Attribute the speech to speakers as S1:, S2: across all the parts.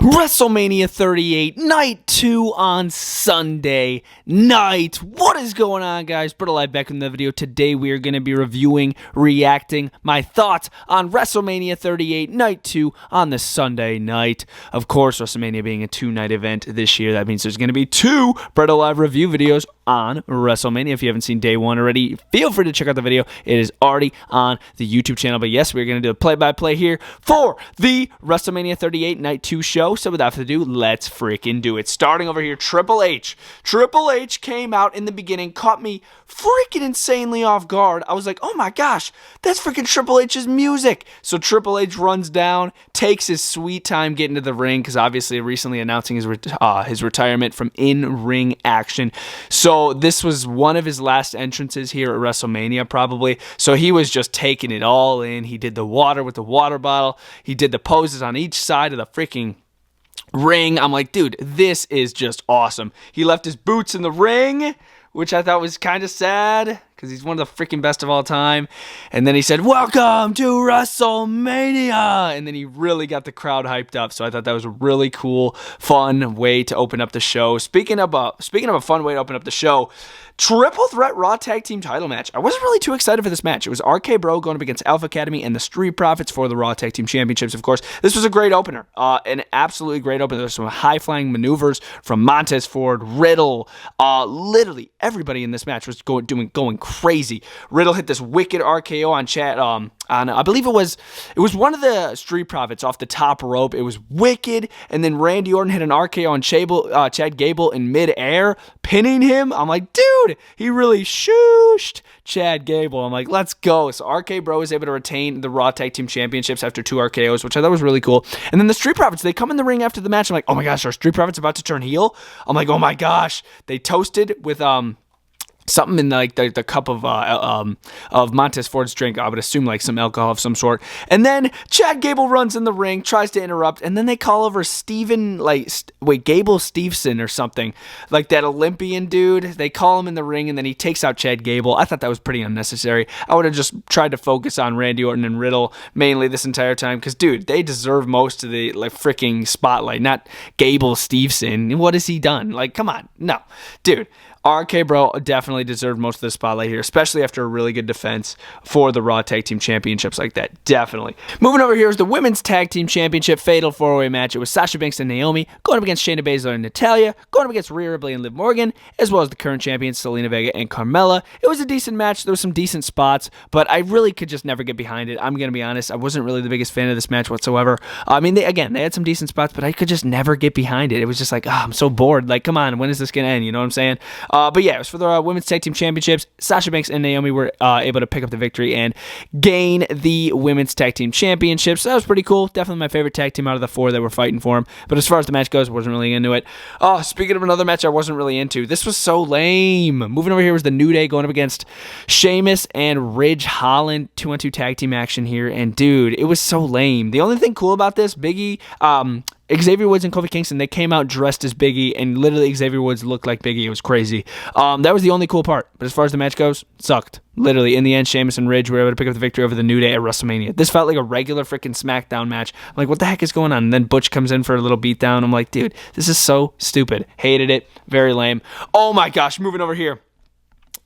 S1: WrestleMania 38, Night 2 on Sunday night. What is going on, guys? BrettO Live back in the video. Today we are going to be reviewing, reacting, my thoughts on WrestleMania 38, Night 2 on the Sunday night. Of course, WrestleMania being a two-night event this year, that means there's going to be two BrettO Live review videos on WrestleMania. If you haven't seen day one already, feel free to check out the video. It is already on the YouTube channel. But yes, we're going to do a play-by-play here for the WrestleMania 38 Night 2 show. So without further ado, let's freaking do it. Starting over here, Triple H. Triple H came out in the beginning, caught me freaking insanely off guard. I was like, oh my gosh, that's freaking Triple H's music. So Triple H runs down, takes his sweet time getting to the ring, because obviously recently announcing his retirement from in-ring action. So this was one of his last entrances here at WrestleMania, probably. So he was just taking it all in. He did the water with the water bottle. He did the poses on each side of the freaking ring. I'm like, dude, this is just awesome. He left his boots in the ring, which I thought was kind of sad, because he's one of the freaking best of all time. And then he said, welcome to WrestleMania. And then he really got the crowd hyped up. So I thought that was a really cool, fun way to open up the show. Speaking of a fun way to open up the show, Triple Threat Raw Tag Team title match. I wasn't really too excited for this match. It was RK Bro going up against Alpha Academy and the Street Profits for the Raw Tag Team Championships, of course. This was a great opener. An absolutely great opener. There's some high-flying maneuvers from Montez Ford, Riddle. Literally everybody in this match was going crazy. Riddle hit this wicked RKO on Chad, I believe it was one of the Street Profits off the top rope. It was wicked. And then Randy Orton hit an RKO on Chad Gable in midair, pinning him. I'm like, dude, he really shooshed Chad Gable. I'm like, let's go. So RK Bro was able to retain the Raw Tag Team Championships after 2 RKOs, which I thought was really cool. And then the Street Profits, they come in the ring after the match. I'm like, oh my gosh, are Street Profits about to turn heel? I'm like, oh my gosh. They toasted with something in like the cup of Montez Ford's drink. I would assume like some alcohol of some sort. And then Chad Gable runs in the ring, tries to interrupt, and then they call over Gable Steveson or something, like that Olympian dude. They call him in the ring, and then he takes out Chad Gable. I thought that was pretty unnecessary. I would have just tried to focus on Randy Orton and Riddle mainly this entire time, because dude, they deserve most of the like freaking spotlight, not Gable Steveson. What has he done? Like, come on, no, dude. RK Bro definitely deserved most of the spotlight here, especially after a really good defense for the Raw Tag Team Championships like that. Definitely. Moving over here is the Women's Tag Team Championship Fatal 4-Way match. It was Sasha Banks and Naomi going up against Shayna Baszler and Natalya, going up against Rhea Ripley and Liv Morgan, as well as the current champions Selena Vega and Carmella. It was a decent match. There were some decent spots, but I really could just never get behind it. I'm going to be honest. I wasn't really the biggest fan of this match whatsoever. I mean, they had some decent spots, but I could just never get behind it. It was just like, I'm so bored. Like, come on, when is this going to end? You know what I'm saying? But yeah, it was for the Women's Tag Team Championships. Sasha Banks and Naomi were able to pick up the victory and gain the Women's Tag Team Championships. So that was pretty cool. Definitely my favorite tag team out of the 4 that were fighting for them. But as far as the match goes, wasn't really into it. Oh, speaking of another match I wasn't really into, this was so lame. Moving over here was the New Day going up against Sheamus and Ridge Holland. 2-on-2 tag team action here. And dude, it was so lame. The only thing cool about this, Biggie, Xavier Woods and Kofi Kingston, they came out dressed as Biggie, and literally Xavier Woods looked like Biggie. It was crazy. That was the only cool part. But as far as the match goes, sucked. Literally, in the end, Sheamus and Ridge were able to pick up the victory over the New Day at WrestleMania. This felt like a regular freaking SmackDown match. I'm like, what the heck is going on? And then Butch comes in for a little beatdown. I'm like, dude, this is so stupid. Hated it. Very lame. Oh my gosh, moving over here.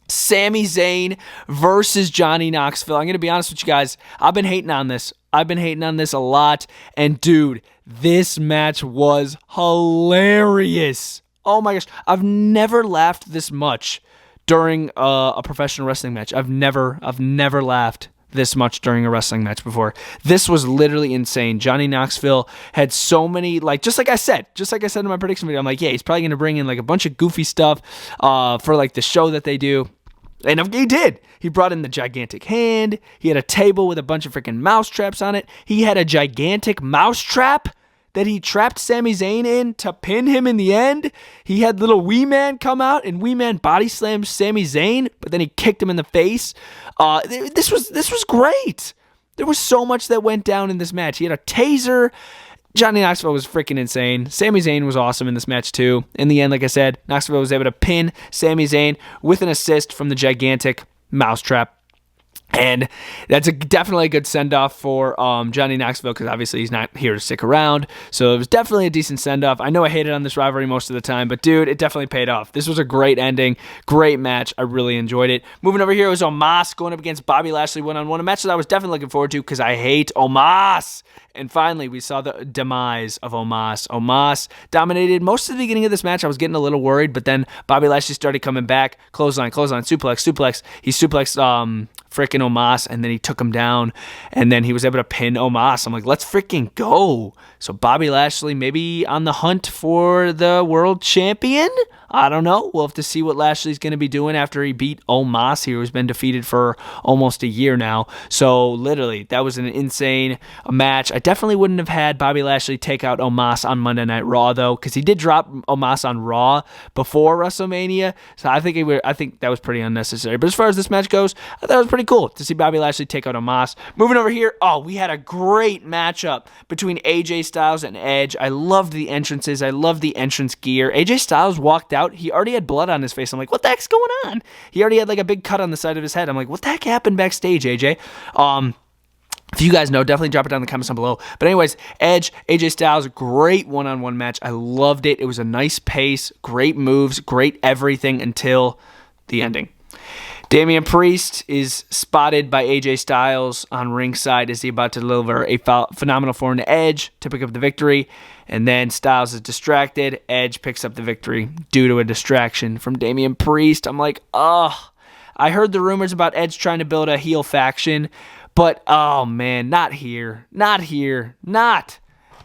S1: Sami Zayn versus Johnny Knoxville. I'm going to be honest with you guys. I've been hating on this a lot. And dude, this match was hilarious. Oh my gosh. I've never laughed this much during a professional wrestling match. I've never laughed this much during a wrestling match before. This was literally insane. Johnny Knoxville had so many, like, just like I said in my prediction video, I'm like, yeah, he's probably going to bring in like a bunch of goofy stuff for like the show that they do. And he did. He brought in the gigantic hand. He had a table with a bunch of freaking mouse traps on it. He had a gigantic mouse trap that he trapped Sami Zayn in to pin him in the end. He had little Wee Man come out, and Wee Man body slammed Sami Zayn, but then he kicked him in the face. This was great. There was so much that went down in this match. He had a taser. Johnny Knoxville was freaking insane. Sami Zayn was awesome in this match too. In the end, like I said, Knoxville was able to pin Sami Zayn with an assist from the gigantic mousetrap. And that's definitely a good send-off for Johnny Knoxville, because obviously he's not here to stick around. So it was definitely a decent send-off. I know I hated on this rivalry most of the time, but dude, it definitely paid off. This was a great ending, great match. I really enjoyed it. Moving over here, it was Omos going up against Bobby Lashley one-on-one, a match that I was definitely looking forward to because I hate Omos. And finally, we saw the demise of Omos. Omos dominated most of the beginning of this match. I was getting a little worried, but then Bobby Lashley started coming back. Clothesline, suplex. He suplexed freaking Omos, and then he took him down, and then he was able to pin Omos. I'm like, let's freaking go. So Bobby Lashley maybe on the hunt for the world champion? I don't know. We'll have to see what Lashley's going to be doing after he beat Omos here, who's been defeated for almost a year now. So literally, that was an insane match. I definitely wouldn't have had Bobby Lashley take out Omos on Monday Night Raw, though, because he did drop Omos on Raw before WrestleMania. So I think that was pretty unnecessary. But as far as this match goes, I thought it was pretty cool to see Bobby Lashley take out Omos. Moving over here, we had a great matchup between AJ Styles and Edge. I loved the entrances. I loved the entrance gear. AJ Styles walked out. He already had blood on his face. I'm like, what the heck's going on? He already had like a big cut on the side of his head. I'm like, what the heck happened backstage, AJ? If you guys know, definitely drop it down in the comments down below. But anyways, Edge, AJ Styles, great one-on-one match. I loved it. It was a nice pace, great moves, great everything until the ending. Damian Priest is spotted by AJ Styles on ringside as he about to deliver a phenomenal form to Edge to pick up the victory. And then Styles is distracted. Edge picks up the victory due to a distraction from Damian Priest. I'm like, I heard the rumors about Edge trying to build a heel faction, but oh man, not here. Not at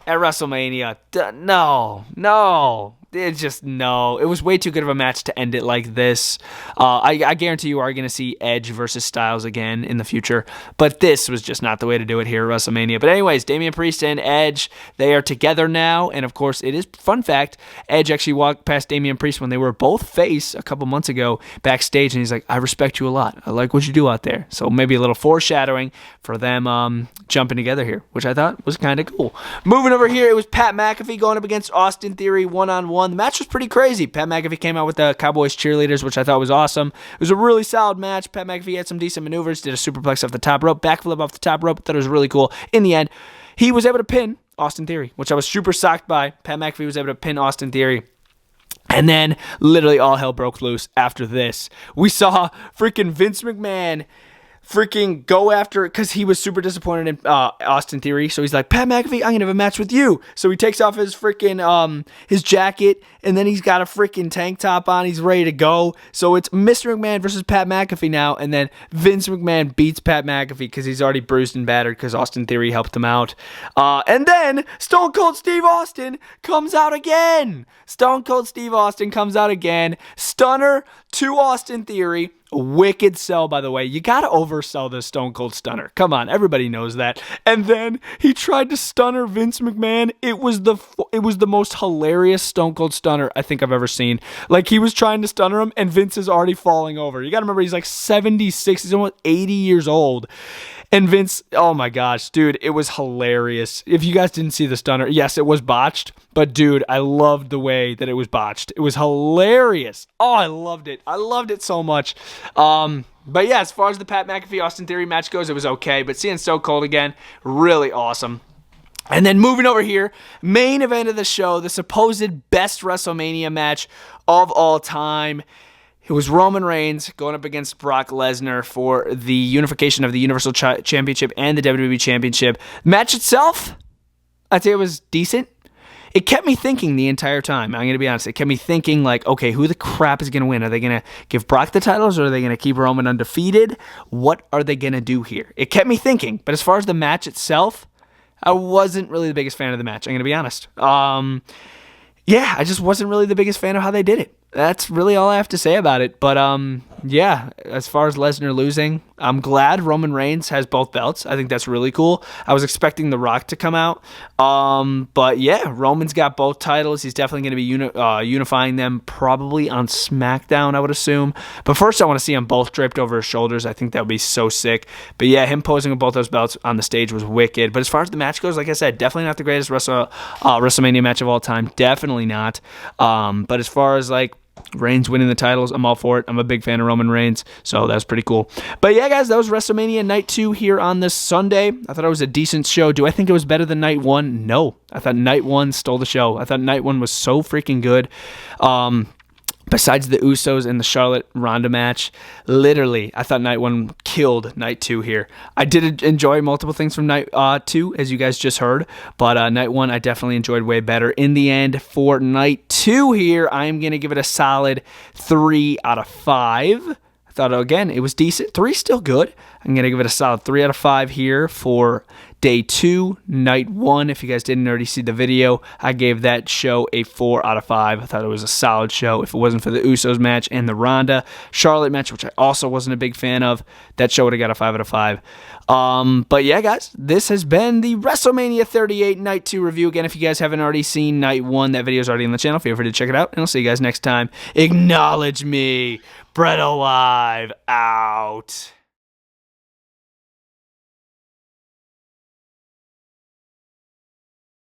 S1: WrestleMania. No. It's just, no. It was way too good of a match to end it like this. I guarantee you are going to see Edge versus Styles again in the future, but this was just not the way to do it here at WrestleMania. But anyways, Damian Priest and Edge, they are together now, and of course, it is, fun fact, Edge actually walked past Damian Priest when they were both face a couple months ago backstage, and he's like, I respect you a lot. I like what you do out there. So maybe a little foreshadowing for them jumping together here, which I thought was kind of cool. Moving over here, it was Pat McAfee going up against Austin Theory one-on-one. The match was pretty crazy. Pat McAfee came out with the Cowboys cheerleaders, which I thought was awesome. It was a really solid match. Pat McAfee had some decent maneuvers, did a superplex off the top rope, backflip off the top rope. Thought it was really cool. In the end, he was able to pin Austin Theory, which I was super shocked by. Pat McAfee was able to pin Austin Theory. And then, literally, all hell broke loose after this. We saw freaking Vince McMahon freaking go after it because he was super disappointed in Austin Theory. So he's like, Pat McAfee, I'm going to have a match with you. So he takes off his freaking his jacket, and then he's got a freaking tank top on. He's ready to go. So it's Mr. McMahon versus Pat McAfee now, and then Vince McMahon beats Pat McAfee because he's already bruised and battered because Austin Theory helped him out. And then Stone Cold Steve Austin comes out again. Stunner to Austin Theory. Wicked sell, by the way. You gotta oversell this Stone Cold Stunner. Come on, everybody knows that. And then he tried to stunner Vince McMahon. It was the most hilarious Stone Cold Stunner I think I've ever seen. Like, he was trying to stunner him, and Vince is already falling over. You gotta remember, he's like 76. He's almost 80 years old. And Vince, oh my gosh, dude, it was hilarious. If you guys didn't see the stunner, yes, it was botched, but dude, I loved the way that it was botched. It was hilarious. Oh, I loved it. I loved it so much. But yeah, as far as the Pat McAfee Austin Theory match goes, it was okay. But seeing Stone Cold again, really awesome. And then moving over here, main event of the show, the supposed best WrestleMania match of all time. It was Roman Reigns going up against Brock Lesnar for the unification of the Universal Championship and the WWE Championship. The match itself, I'd say it was decent. It kept me thinking the entire time. I'm going to be honest. It kept me thinking, like, okay, who the crap is going to win? Are they going to give Brock the titles, or are they going to keep Roman undefeated? What are they going to do here? It kept me thinking. But as far as the match itself, I wasn't really the biggest fan of the match. I'm going to be honest. Yeah, I just wasn't really the biggest fan of how they did it. That's really all I have to say about it. But yeah, as far as Lesnar losing, I'm glad Roman Reigns has both belts. I think that's really cool. I was expecting The Rock to come out. But yeah, Roman's got both titles. He's definitely going to be unifying them probably on SmackDown, I would assume. But first, I want to see them both draped over his shoulders. I think that would be so sick. But yeah, him posing with both those belts on the stage was wicked. But as far as the match goes, like I said, definitely not the greatest WrestleMania match of all time. Definitely not. But as far as like Reigns winning the titles, I'm all for it. I'm a big fan of Roman Reigns, so that's pretty cool. But yeah, guys, that was WrestleMania Night 2 here on this Sunday. I thought it was a decent show. Do I think it was better than Night 1? No. I thought Night 1 stole the show. I thought Night 1 was so freaking good. Besides the Usos and the Charlotte Ronda match, literally, I thought Night 1 killed Night 2 here. I did enjoy multiple things from Night 2, as you guys just heard, but Night 1 I definitely enjoyed way better. In the end, for Night 2 here, I'm going to give it a solid 3 out of 5. I thought, again, it was decent. 3 still good. I'm going to give it a solid 3 out of 5 here for Day 2, Night 1. If you guys didn't already see the video, I gave that show a 4 out of 5. I thought it was a solid show. If it wasn't for the Usos match and the Ronda Charlotte match, which I also wasn't a big fan of, that show would have got a 5 out of 5. But yeah, guys, this has been the WrestleMania 38 Night 2 review. Again, if you guys haven't already seen Night 1, that video is already on the channel. Feel free to check it out, and I'll see you guys next time. Acknowledge me. BrettO Live out.